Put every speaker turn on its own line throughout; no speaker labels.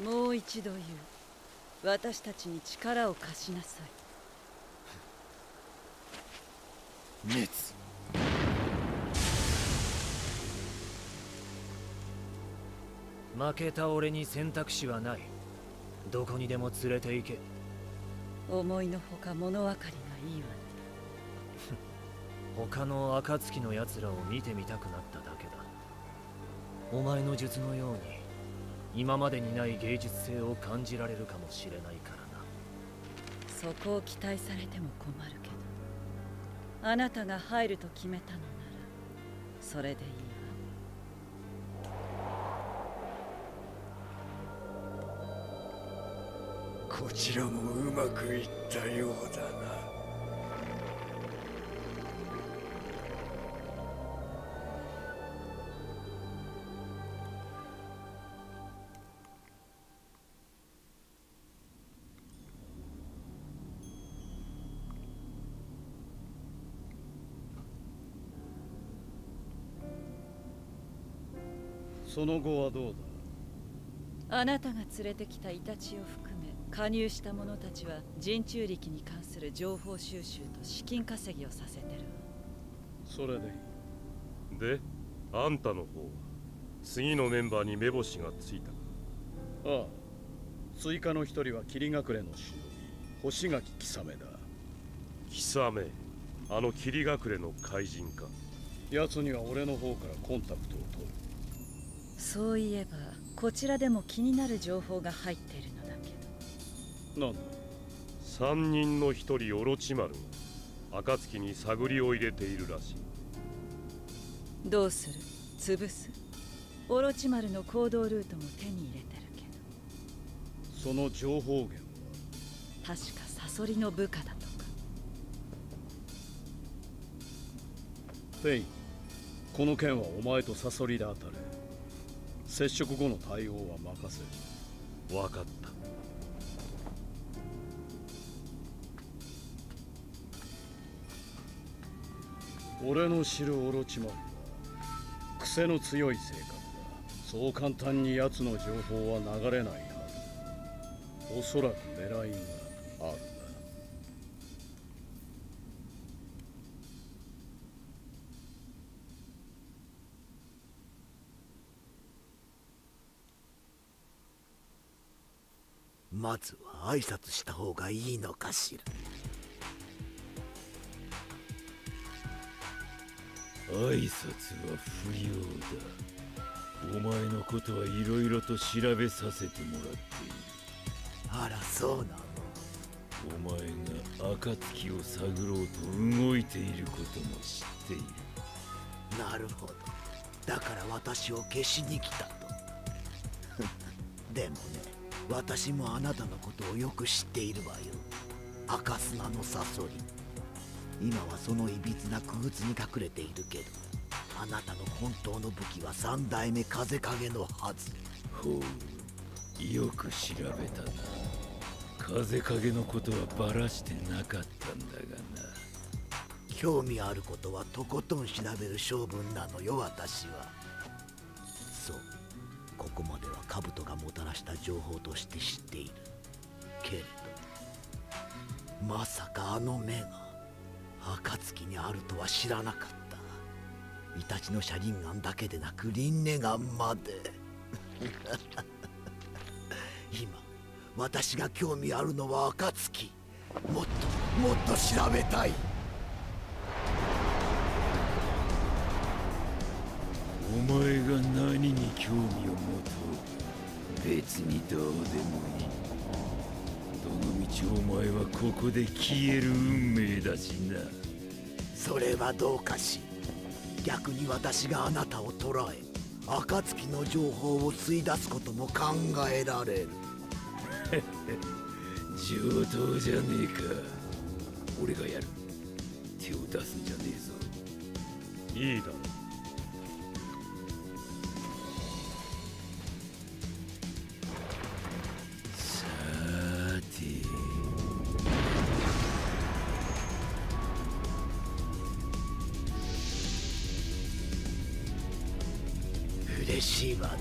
もう一度言う。私たちに力を貸しなさい。
滅。
負けた俺に選択肢はない。どこにでも連れて行け。
思いのほか物分かりがいいわね。
他の暁の奴らを見てみたくなっただけだ。お前の術のように今までにない芸術性を感じられるかもしれないからな。
そこを期待されても困るけど、あなたが入ると決めたのならそれでいい
わ。こちらもうまくいったようだな。
その後はどう
だ。あなたが連れてきたイタチを含め加入した者たちは人中力に関する情報収集と資金稼ぎをさせてるわ。
それでいい。
で、あんたの方は次のメンバーに目星がついたか。
ああ、追加の一人は霧隠れの忍び星垣貴雨だ。
貴雨、あの霧隠れの怪人か。
奴には俺の方からコンタクトを取る。
そういえばこちらでも気になる情報が入っているのだけど。
なんだ。
三人の一人オロチマルが暁に探りを入れているらしい。
どうする？潰す？オロチマルの行動ルートも手に入れてるけど。
その情報源は
確かサソリの部下だとか。
フェイン、この件はお前とサソリで当たれ。接触後の対応は任せる。
わかった。
俺の知るオロチマルは癖の強い性格だ。そう簡単に奴の情報は流れないはず。おそらく狙いがあるな。
まずは挨拶した方がいいのかしら。
挨拶は不要だ。お前のことはいろいろと調べさせてもらっている。
あら、そうなの。
お前が暁を探ろうと動いていることも知っている。
なるほど。だから私を消しに来たと。でもね、私もあなたのことをよく知っているわよ。赤砂のサソリ。今はそのいびつな傀儡に隠れているけど、あなたの本当の武器は三代目風影のはず。
ほう、よく調べたな。風影のことはバラしてなかったんだがな。
興味あることはとことん調べる性分なのよ、私は。そう、ここまでは兜がもたらした情報として知っているけれど、まさかあの目が暁にあるとは知らなかった。イタチの車輪眼だけでなく輪廻眼まで。今私が興味あるのは暁。もっと調べたい。
お前が何に興味を持とう、別にどうでもいい。どの道お前はここで消える運命だしな。
それはどうかし。逆に私があなたを捕らえ、暁の情報を吸い出すことも考えられる。
上等じゃねえか。俺がやる。手を出すんじゃねえぞ。
いいだろう。
さて、
嬉しいわね。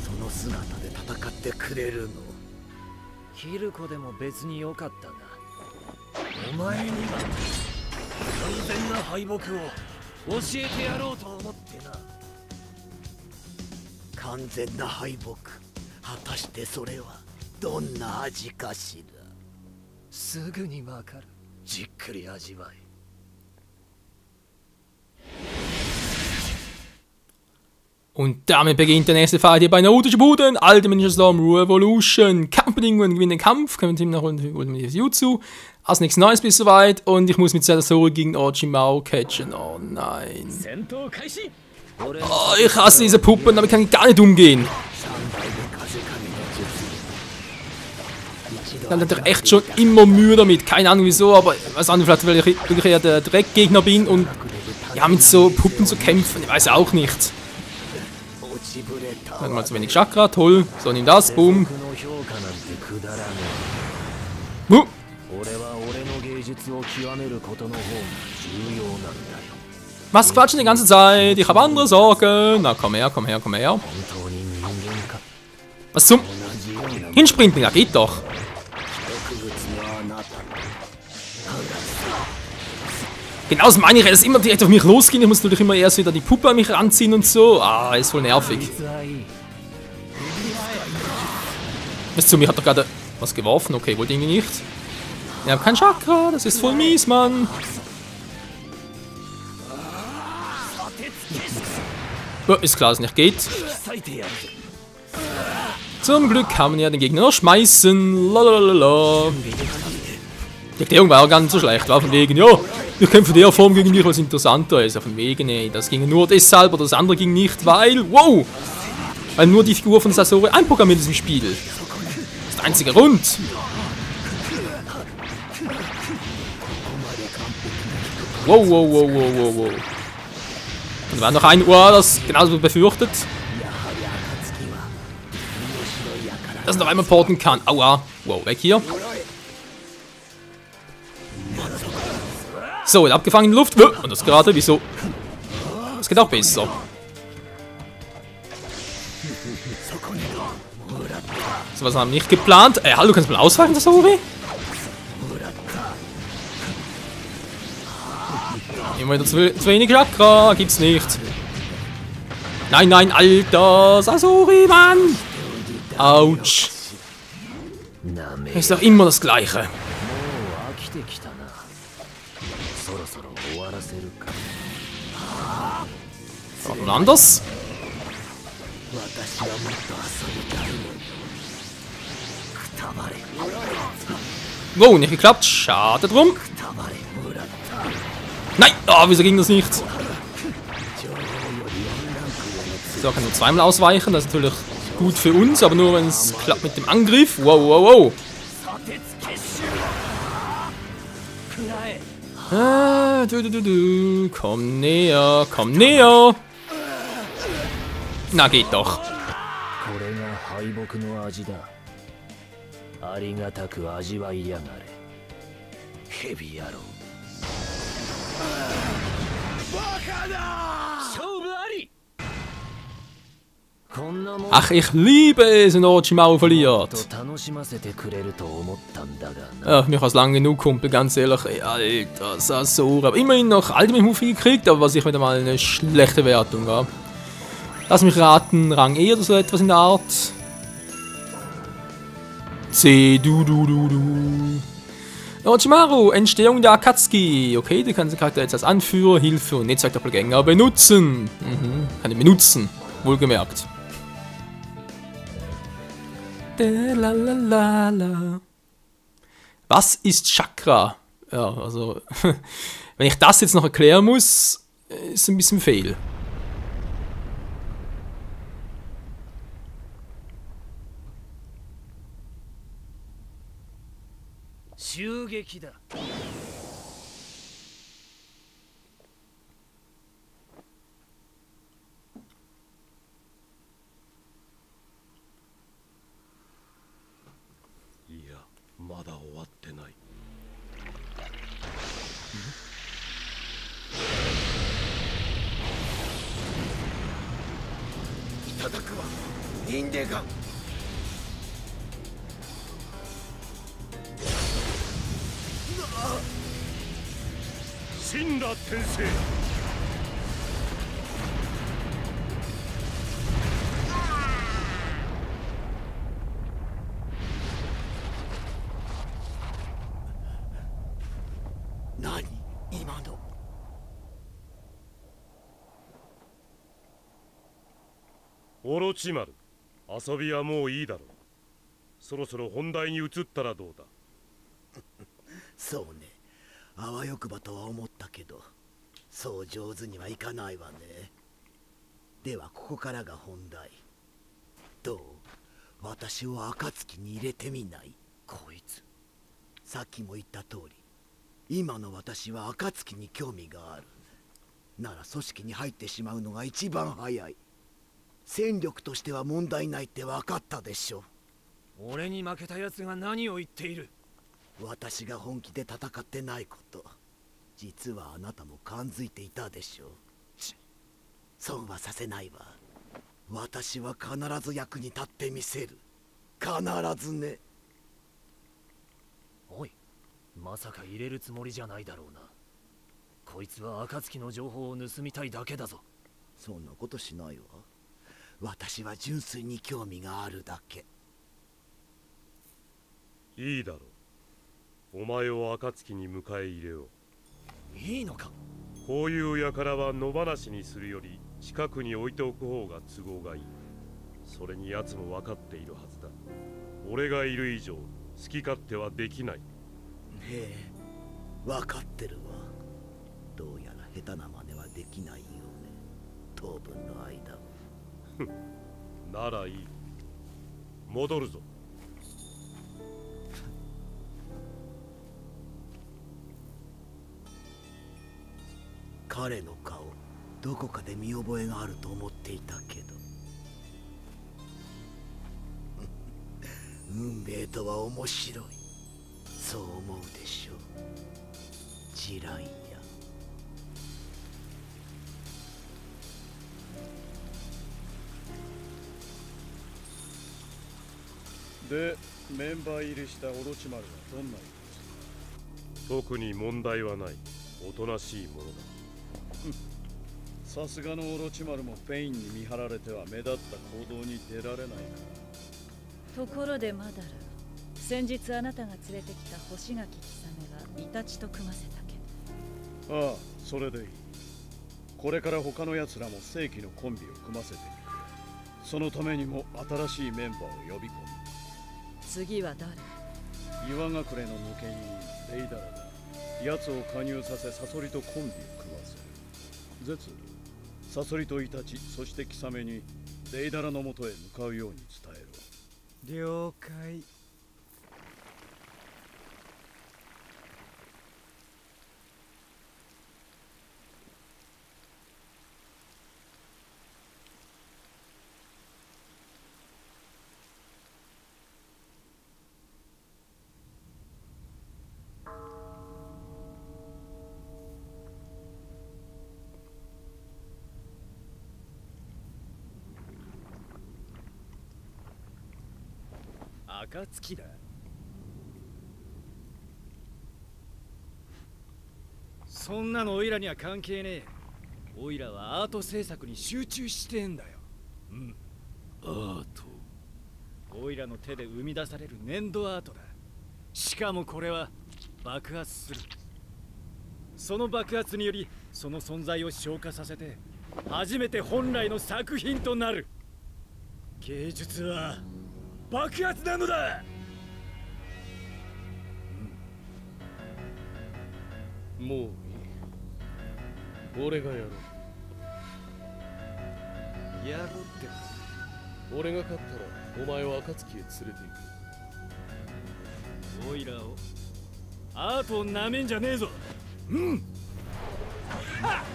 その姿で戦ってくれるの？
キルコでも別に良かったが、お前には完全な敗北を教えてやろうと思ってな。
完全な敗北。果たしてそれはどんな味かしら。
すぐにわかる。じっくり味わえ。
Und damit beginnt der nächste Fight hier bei Naruto Shippuden, Ultimate Ninja Storm Revolution. Kampfbedingungen, gewinnen den Kampf, können wir Team nach unten Ultimate Jutsu. Also nichts Neues bis soweit und ich muss mit Sasori gegen Orochimaru catchen. Oh nein. Oh, ich hasse diese Puppen, damit kann ich gar nicht umgehen. Ich habe natürlich echt schon immer Mühe damit, keine Ahnung wieso, aber ich weiß auch nicht, vielleicht weil ich wirklich eher der Dreckgegner bin und ja, mit so Puppen zu kämpfen, ich weiß auch nicht. Hat mal zu wenig Chakra, toll. So, nimm das, boom. Was quatschen die ganze Zeit? Ich habe andere Sorgen. Na, komm her, komm her, komm her. Was zum? Hinsprinten, ja, geht doch. Genau, das meine ich, dass immer direkt auf mich losgehen. Ich muss natürlich immer erst wieder die Puppe an mich ranziehen und so. Ah, ist voll nervig. Was zu mir hat doch gerade was geworfen. Okay, wollte irgendwie nicht. Ich habe kein Chakra, das ist voll mies, Mann. Oh, ist klar, dass es nicht geht. Zum Glück kann man ja den Gegner noch schmeißen. Lalalala. Die Erklärung war auch gar nicht so schlecht. War von wegen, ja, ich kämpfe in der Form gegen mich, was interessanter ist. Von wegen, ey, das ging nur deshalb oder das andere ging nicht, weil, wow! Weil nur die Figur von Sasori einprogrammiert ist im Spiel. Das ist der einzige Grund. Wow, wow, wow, wow, wow, wow. Und war noch ein Ohr, das genauso befürchtet. Dass noch einmal porten kann. Aua. Wow, weg hier. So, abgefangen in die Luft. Und das gerade, wieso? Das geht auch besser. So was haben wir nicht geplant. Hallo, kannst du mal ausweichen, Sasori? Immer wieder zu wenig Chakra. Gibt's nicht. Nein, nein, Alter. Sasori, Mann. Autsch. Ist doch immer das Gleiche. Und anders. Wow, nicht geklappt. Schade drum. Nein! Oh, wieso ging das nicht? So, kann nur zweimal ausweichen. Das ist natürlich gut für uns, aber nur wenn es klappt mit dem Angriff. Wow, wow, wow. Komm näher, komm näher. Na, geht doch. Ach, ich liebe es, wenn Orochimaru verliert. Ach, mich als lang genug, Kumpel, ganz ehrlich. Ey, Alter, Sasori. Aber immerhin noch Ultimate Move gekriegt, aber was ich wieder mal eine schlechte Wertung habe. Lass mich raten, Rang E oder so etwas in der Art. C, du. Orochimaru, Entstehung der Akatsuki. Okay, du kannst den Charakter jetzt als Anführer, Hilfe und Netzwerkdoppelgänger benutzen. Kann ihn benutzen, wohlgemerkt. Was ist Chakra? Ja, also, wenn ich das jetzt noch erklären muss, ist ein bisschen fehl.
銀デガン。
神羅転生。
何今の。
オロチマル、遊びはもういいだろう。そろそろ本題に移ったらどうだ。
そうね、あわよくばとは思ったけど、そう上手にはいかないわね。ではここからが本題。どう？私を暁に入れてみない？
こいつ。
さっきも言った通り、今の私は暁に興味がある。なら組織に入ってしまうのが一番早い。戦力としては問題ないって分かったでしょ。
俺に負けた奴が何を言っている。
私が本気で戦ってないこと、実はあなたも感づいていたでしょう。損はさせないわ。私は必ず役に立ってみせる。必ずね。
おい、まさか入れるつもりじゃないだろうな。こいつは暁の情報を盗みたいだけだぞ。
そんなことしないわ。私は純粋に興味があるだけ。
いいだろう。お前を暁に迎え入れよう。
いいのか。
こういう輩は野放しにするより近くに置いておく方が都合がいい。それに奴も分かっているはずだ。俺がいる以上好き勝手はできない。
ええ、分かってるわ。どうやら下手な真似はできないようね。当分の間は。
ならいい。戻るぞ。
彼の顔、どこかで見覚えがあると思っていたけど。運命とは面白い。そう思うでしょう。ジライア。
で、メンバー入りしたオロチマルはどんな様子？
特に問題はない。おとなしいものだ。
さすがのオロチマルもペインに見張られては目立った行動に出られないか
ところでマダル、先日あなたが連れてきた星垣貴様がイタチと組ませたけど。
ああ、それでいい。これから他の奴らも正規のコンビを組ませていく。そのためにも新しいメンバーを呼び込む。
次は誰？
岩隠れの抜け人レイダラだ。奴を加入させサソリとコンビを組ませる。ゼツ、サソリとイタチ、そしてキサメにレイダラのもとへ向かうように伝えろ。
了解。
暁だ。そんなのオイラには関係ねえ。オイラはアート制作に集中してんだよ。うん。
アート。
オイラの手で生み出される粘土アートだ。しかもこれは爆発する。その爆発によりその存在を消化させて初めて本来の作品となる。芸術は爆発なのだ。
もういい。俺がやろう。
やろうって。
俺が勝ったらお前を暁へ連れて行く。
オイラをアートをなめんじゃねえぞ。うん。はっ。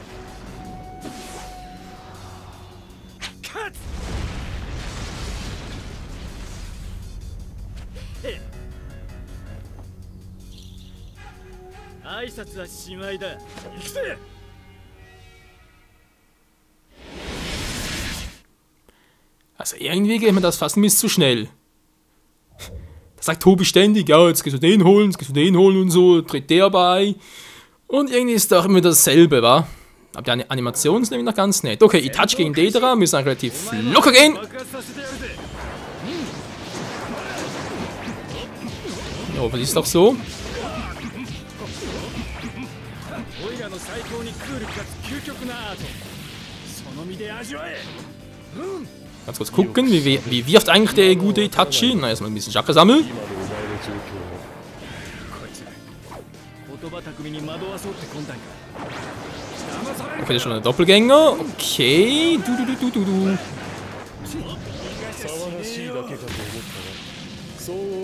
勝つ。挨拶はしまいだ。行くぜ。
Also irgendwie geht mir das fast ein bisschen zu schnell. Da sagt Tobi ständig, ja, jetzt gehst du den holen, jetzt gehst du den holen und so, tritt der bei. Und irgendwie ist doch immer dasselbe, wa? Aber die Animation ist nämlich noch ganz nett. Okay, Itachi gegen Deidara, müssen eigentlich relativ locker gehen. Ja, aber ist doch so. Ganz kurz gucken, wie wirft eigentlich der gute Itachi? Na, erstmal ein bisschen Chakra sammeln. Okay, das ist schon ein Doppelgänger. Okay. Du.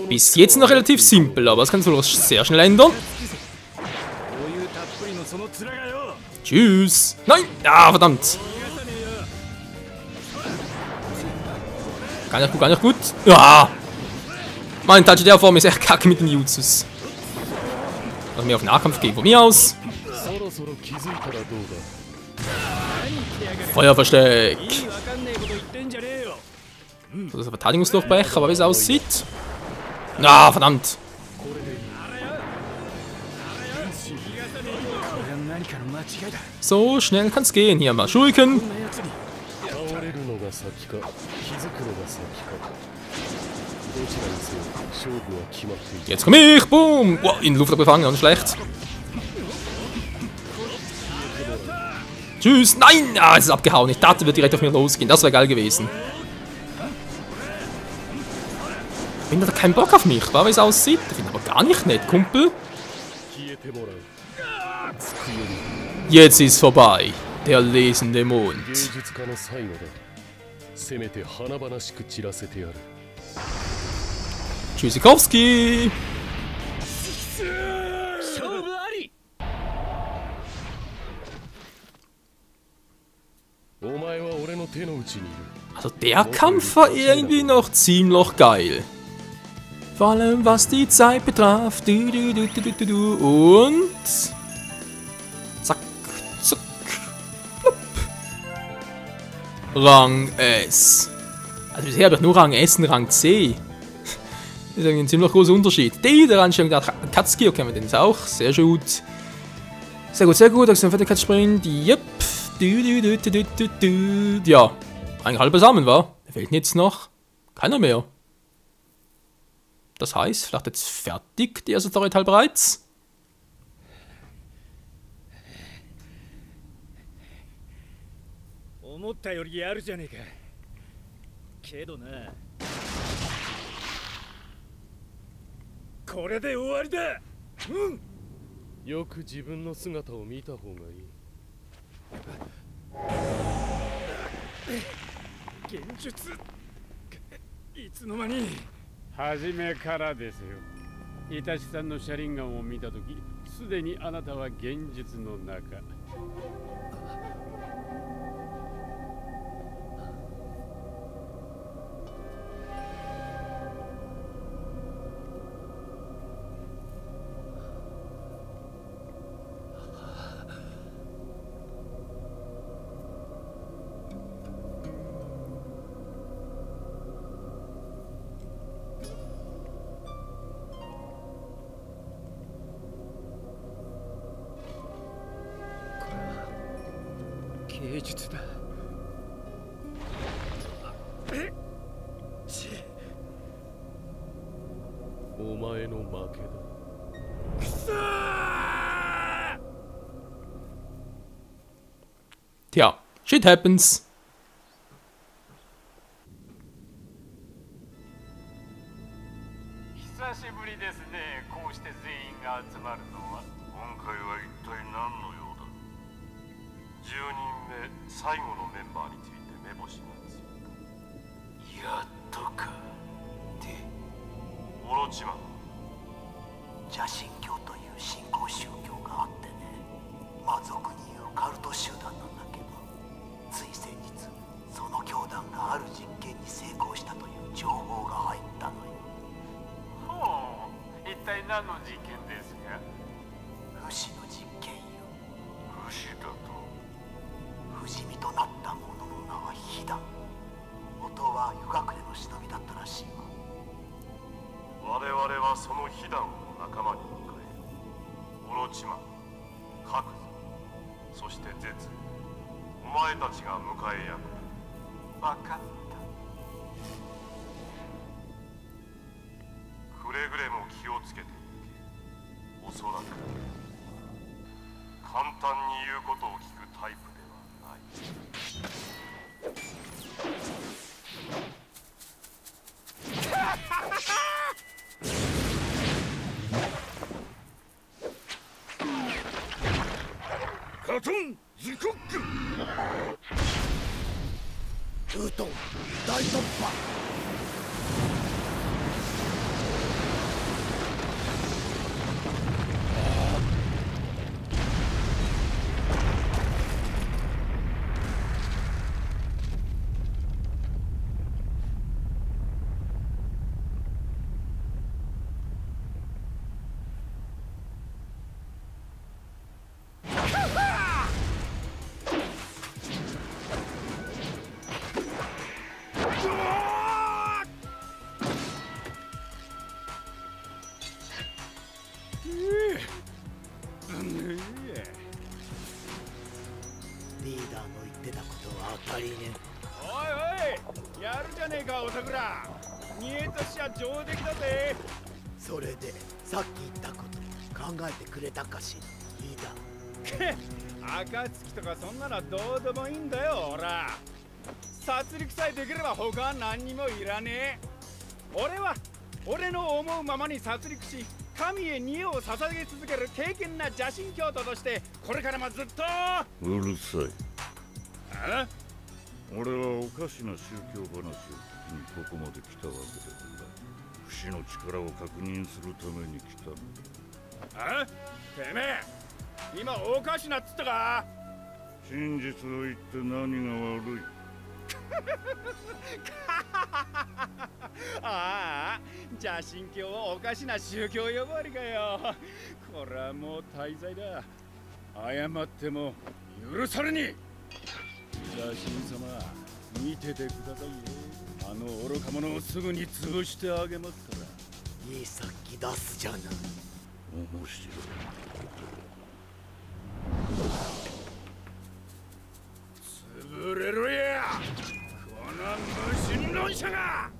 Bis jetzt noch relativ simpel, aber das kann sich sehr schnell ändern. Tschüss. Nein! Ah, verdammt. Gar nicht gut. Ja. Mein Touch der Form ist echt kacke mit den Jutsus. Lass mich auf Nahkampf gehen. Von mir aus. Feuerversteck. Das ist ein Verteidigungsdurchbrecher, aber wie es aussieht. Ah, verdammt. So schnell kann's gehen. Hier mal Schulken. Jetzt komm ich. Boom. Wow, in die Luft abgefangen. Auch nicht schlecht. Tschüss. Nein. Ah, es ist abgehauen. Ich dachte, wird direkt auf mir losgehen. Das wäre geil gewesen. Ich finde, hat keinen Bock auf mich. War, wie es aussieht. Ich finde aber gar nicht nett, Kumpel. Jetzt ist vorbei. Der lesende Mond. Tschüssikowski. Also der Kampf war irgendwie noch ziemlich geil. Vor allem was die Zeit betraf. Und zack, zack, plupp. Rang S. Also bisher habe ich nur Rang S und Rang C. Das ist ein ziemlich großer Unterschied. Der Anstellung der Katsuki, okay, wir den jetzt auch. Sehr gut. Sehr gut. Das ist ein Fertigkeitssprint. Yep. Ja. Eigentlich halb beisammen, war. Da fehlt jetzt noch keiner mehr. Das heißt, vielleicht jetzt fertig, die erste Story-Teil bereits.
初めからですよ。イタチさんの車輪ガンを見たとき、すでにあなたは現実の中。
芸術だ。
お前の負けだ。
くそー
！Tja, shit happens.
久しぶりですね。こうして全員が集まるのは。
今回は一体何の用だ。10人目最後のメンバーについて目星がついた。やっとか。で、オロチマン。
邪神教という信仰宗教があってね、まあ俗に言うカルト集団なんだけど、つい先日その教団がある実験に成功したという情報が入ったのよ。
ほう、一体何の実験ですか？
不死の実験よ。
不死だと。
不死身となった者の名は火だ。元は湯隠れの忍びだったらしい
我
わ。
々はその被弾を仲間に迎え、オロチマン、カクズ、そしてゼツ、お前たちが迎え役。分かった。くれぐれも気をつけていけ。おそらく簡単に言うことを聞くタイプではない。
カトンズコック。
ウートン大突破。リーダーの言ってたことは当たりね。
おいおい、やるじゃねえかおさくら。煮えとしちゃ上出来だぜ。
それでさっき言ったこと考えてくれたかしら、リーダ
ー。暁とかそんなのはどうでもいいんだよ、ほら。殺戮さえできれば他は何にもいらねえ。俺は俺の思うままに殺戮し、神へ煮えを捧げ続ける敬虔な邪神教徒としてこれからもずっと。
うるさい。
あ？
俺はおかしな宗教話を聞きにここまで来たわけだが、不死の力を確認するために来たの
だ。あ？てめえ今おかしなっつったか？
真実を言って何が悪い？
ああ、邪神教はおかしな宗教呼ばわりかよ。これはもう大罪だ。謝っても許されねえ。邪神様、見ててくださいよ。あの愚か者をすぐに潰してあげますから。
いい殺気出すじゃない。
面白い。
潰れろや、この無神論者が。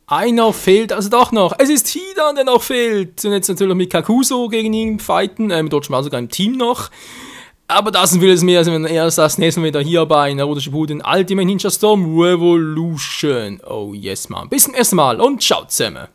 Einer fehlt also doch noch. Es ist Hidan, der noch fehlt. Und jetzt natürlich mit Kakuso gegen ihn fighten. Dort schon mal sogar im Team noch. Aber das will es mehr, als wenn erst das nächste Mal wieder hier bei Naruto Shippuden Ultimate Ninja Storm Revolution. Oh yes, man. Bis zum ersten Mal und ciao zusammen.